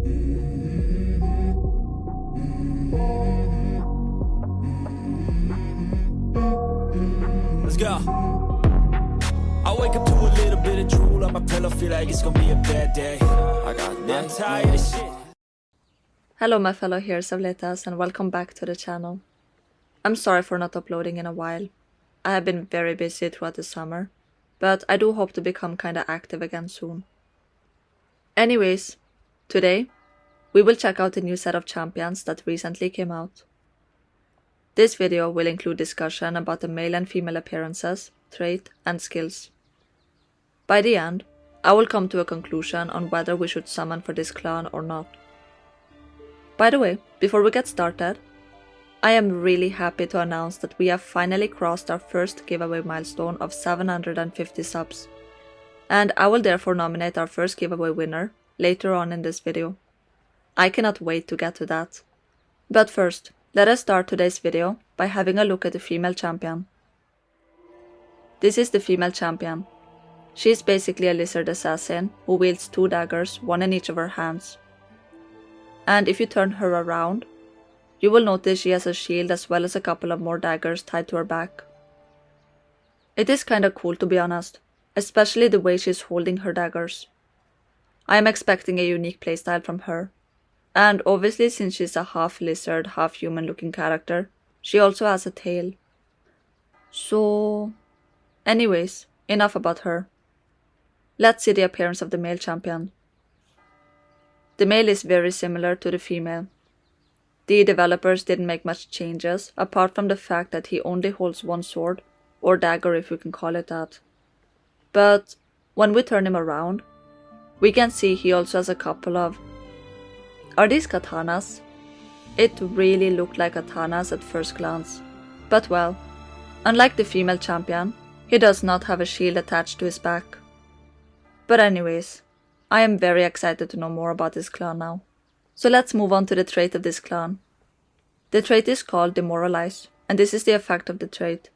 Let's go. I wake up to a little bit of drool on my pillow, feel like it's gonna be a bad day. I'm tired of shit. Hello my fellow heroes of Lithas and welcome back to the channel. I'm sorry for not uploading in a while. I have been very busy throughout the summer, but I do hope to become kinda active again soon. Anyways, today we will check out the new set of champions that recently came out. This video will include discussion about the male and female appearances, trait and skills. By the end, I will come to a conclusion on whether we should summon for this clan or not. By the way, before we get started, I am really happy to announce that we have finally crossed our first giveaway milestone of 750 subs, and I will therefore nominate our first giveaway winner later on in this video. I cannot wait to get to that. But first, let us start today's video by having a look at the female champion. This is the female champion. She is basically a lizard assassin who wields 2 daggers, one in each of her hands. And if you turn her around, you will notice she has a shield as well as a couple of more daggers tied to her back. It is kinda cool to be honest, especially the way she is holding her daggers. I am expecting a unique playstyle from her. And obviously since she's a half lizard, half human looking character, she also has a tail. So, anyways, enough about her. Let's see the appearance of the male champion. The male is very similar to the female. The developers didn't make much changes apart from the fact that he only holds one sword, or dagger if you can call it that. But when we turn him around, we can see he also has a couple of... Are these katanas? It really looked like katanas at first glance. But well, unlike the female champion, he does not have a shield attached to his back. But anyways, I am very excited to know more about this clan now. So let's move on to the trait of this clan. The trait is called Demoralize, and this is the effect of the trait.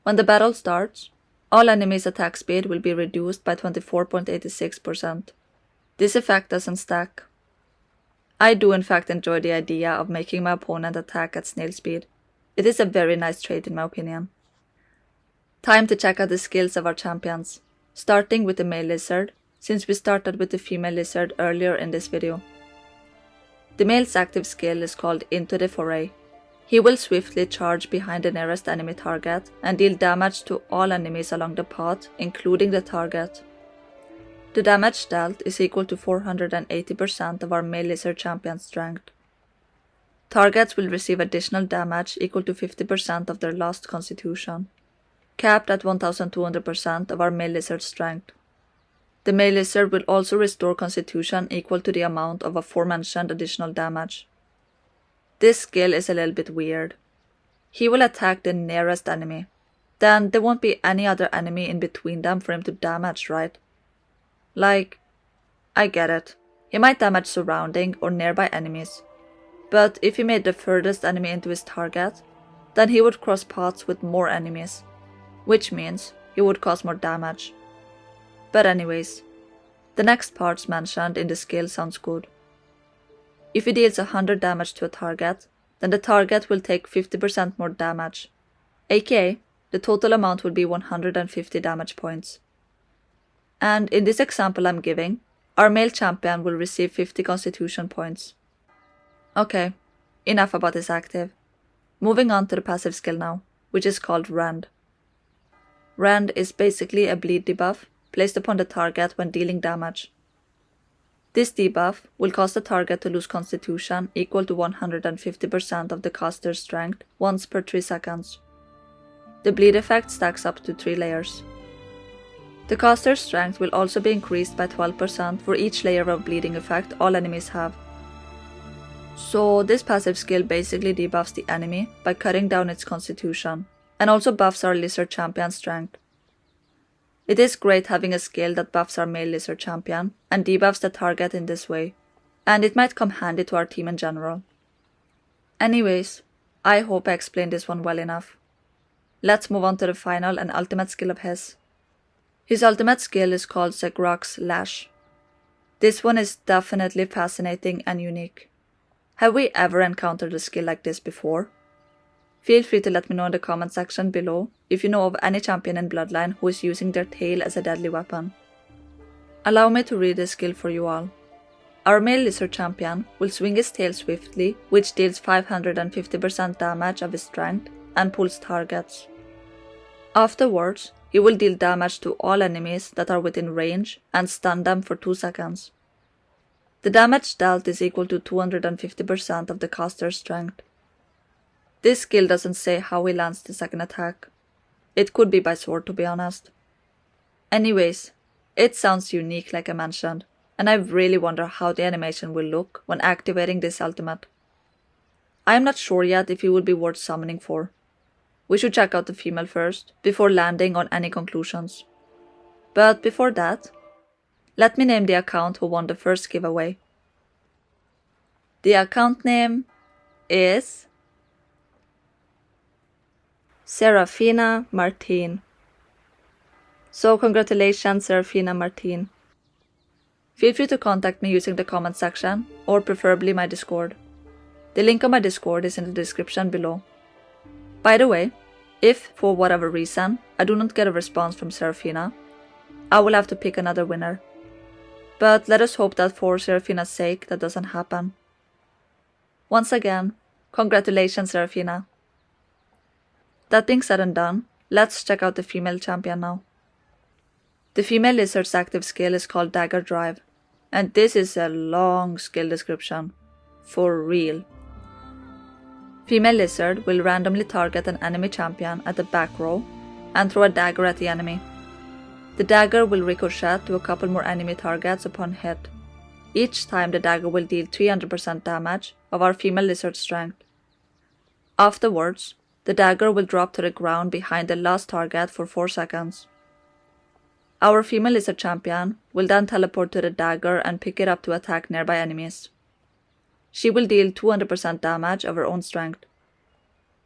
When the battle starts, all enemies' attack speed will be reduced by 24.86%. This effect doesn't stack. I do in fact enjoy the idea of making my opponent attack at snail speed. It is a very nice trait in my opinion. Time to check out the skills of our champions, starting with the male lizard, since we started with the female lizard earlier in this video. The male's active skill is called Into the Foray. He will swiftly charge behind the nearest enemy target and deal damage to all enemies along the path, including the target. The damage dealt is equal to 480% of our male lizard champion's strength. Targets will receive additional damage equal to 50% of their lost constitution, capped at 1200% of our male lizard's strength. The male lizard will also restore constitution equal to the amount of aforementioned additional damage. This skill is a little bit weird. He will attack the nearest enemy. Then there won't be any other enemy in between them for him to damage, right? Like, I get it. He might damage surrounding or nearby enemies. But if he made the furthest enemy into his target, then he would cross paths with more enemies, which means he would cause more damage. But anyways, the next parts mentioned in the skill sounds good. If he deals 100 damage to a target, then the target will take 50% more damage, aka the total amount will be 150 damage points. And in this example I'm giving, our male champion will receive 50 constitution points. Okay, enough about this active. Moving on to the passive skill now, which is called Rend. Rend is basically a bleed debuff placed upon the target when dealing damage. This debuff will cause the target to lose constitution equal to 150% of the caster's strength once per 3 seconds. The bleed effect stacks up to 3 layers. The caster's strength will also be increased by 12% for each layer of bleeding effect all enemies have. So this passive skill basically debuffs the enemy by cutting down its constitution, and also buffs our lizard champion's strength. It is great having a skill that buffs our male lizard champion and debuffs the target in this way, and it might come handy to our team in general. Anyways, I hope I explained this one well enough. Let's move on to the final and ultimate skill of his. His ultimate skill is called Segarak's Lash. This one is definitely fascinating and unique. Have we ever encountered a skill like this before? Feel free to let me know in the comment section below if you know of any champion in Bloodline who is using their tail as a deadly weapon. Allow me to read this skill for you all. Our male lizard champion will swing his tail swiftly, which deals 550% damage of his strength and pulls targets. Afterwards, he will deal damage to all enemies that are within range and stun them for 2 seconds. The damage dealt is equal to 250% of the caster's strength. This skill doesn't say how he lands the second attack. It could be by sword, to be honest. Anyways, it sounds unique like I mentioned, and I really wonder how the animation will look when activating this ultimate. I am not sure yet if he will be worth summoning for. We should check out the female first, before landing on any conclusions. But before that, let me name the account who won the first giveaway. The account name is Serafina Martin. So congratulations, Serafina Martin. Feel free to contact me using the comment section or preferably my Discord. The link on my Discord is in the description below. By the way, if for whatever reason I do not get a response from Serafina, I will have to pick another winner. But let us hope that for Serafina's sake that doesn't happen. Once again, congratulations, Serafina. That being said and done, let's check out the female champion now. The female lizard's active skill is called Dagger Drive, and this is a long skill description. For real. Female lizard will randomly target an enemy champion at the back row and throw a dagger at the enemy. The dagger will ricochet to a couple more enemy targets upon hit. Each time the dagger will deal 300% damage of our female lizard's strength. Afterwards, the dagger will drop to the ground behind the last target for 4 seconds. Our female lizard champion will then teleport to the dagger and pick it up to attack nearby enemies. She will deal 200% damage of her own strength.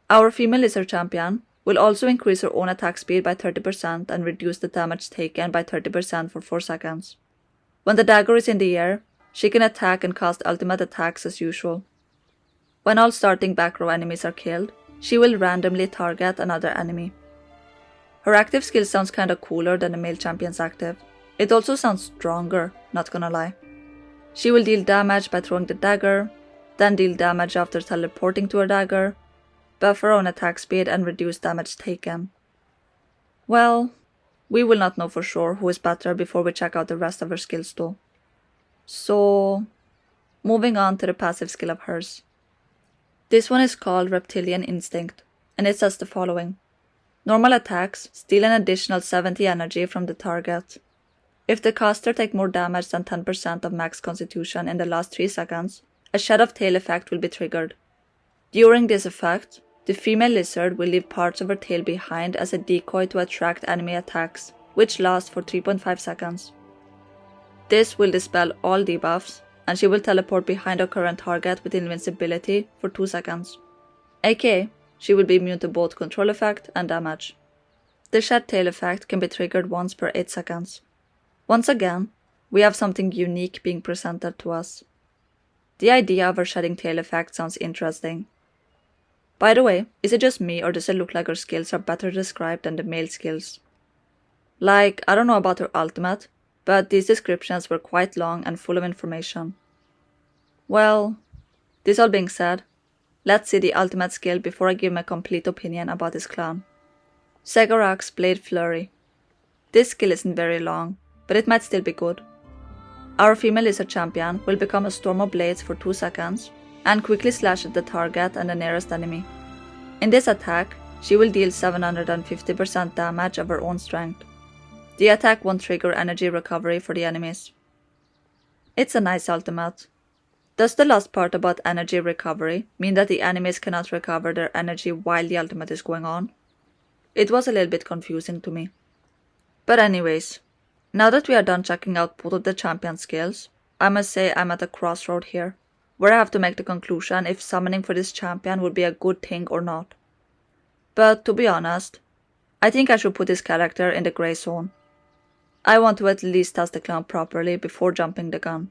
Our female lizard champion will also increase her own attack speed by 30% and reduce the damage taken by 30% for 4 seconds. When the dagger is in the air, she can attack and cast ultimate attacks as usual. When all starting back row enemies are killed, she will randomly target another enemy. Her active skill sounds kinda cooler than the male champion's active. It also sounds stronger, not gonna lie. She will deal damage by throwing the dagger, then deal damage after teleporting to her dagger, buff her own attack speed and reduce damage taken. Well, we will not know for sure who is better before we check out the rest of her skills though. So, moving on to the passive skill of hers. This one is called Reptilian Instinct, and it says the following. Normal attacks steal an additional 70 energy from the target. If the caster takes more damage than 10% of max constitution in the last 3 seconds, a shed of tail effect will be triggered. During this effect, the female lizard will leave parts of her tail behind as a decoy to attract enemy attacks, which last for 3.5 seconds. This will dispel all debuffs, and she will teleport behind her current target with invincibility for 2 seconds. aka, she will be immune to both control effect and damage. The shed tail effect can be triggered once per 8 seconds. Once again, we have something unique being presented to us. The idea of her shedding tail effect sounds interesting. By the way, is it just me or does it look like her skills are better described than the male skills? Like, I don't know about her ultimate, but these descriptions were quite long and full of information. Well, this all being said, let's see the ultimate skill before I give my complete opinion about this clan. Segarak's Blade Flurry. This skill isn't very long, but it might still be good. Our female lizard champion will become a storm of blades for 2 seconds and quickly slash at the target and the nearest enemy. In this attack, she will deal 750% damage of her own strength. The attack won't trigger energy recovery for the enemies. It's a nice ultimate. Does the last part about energy recovery mean that the enemies cannot recover their energy while the ultimate is going on? It was a little bit confusing to me. But anyways, now that we are done checking out both of the champion skills, I must say I'm at a crossroad here, where I have to make the conclusion if summoning for this champion would be a good thing or not. But to be honest, I think I should put this character in the grey zone. I want to at least test the clan properly before jumping the gun.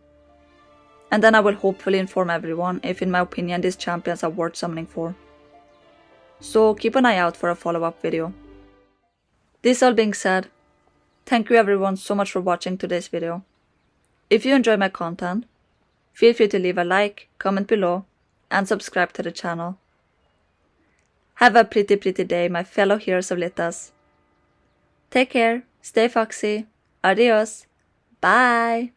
And then I will hopefully inform everyone if in my opinion these champions are worth summoning for. So keep an eye out for a follow-up video. This all being said, thank you everyone so much for watching today's video. If you enjoy my content, feel free to leave a like, comment below, and subscribe to the channel. Have a pretty day, my fellow heroes of Lithas. Take care, stay foxy, adios, bye!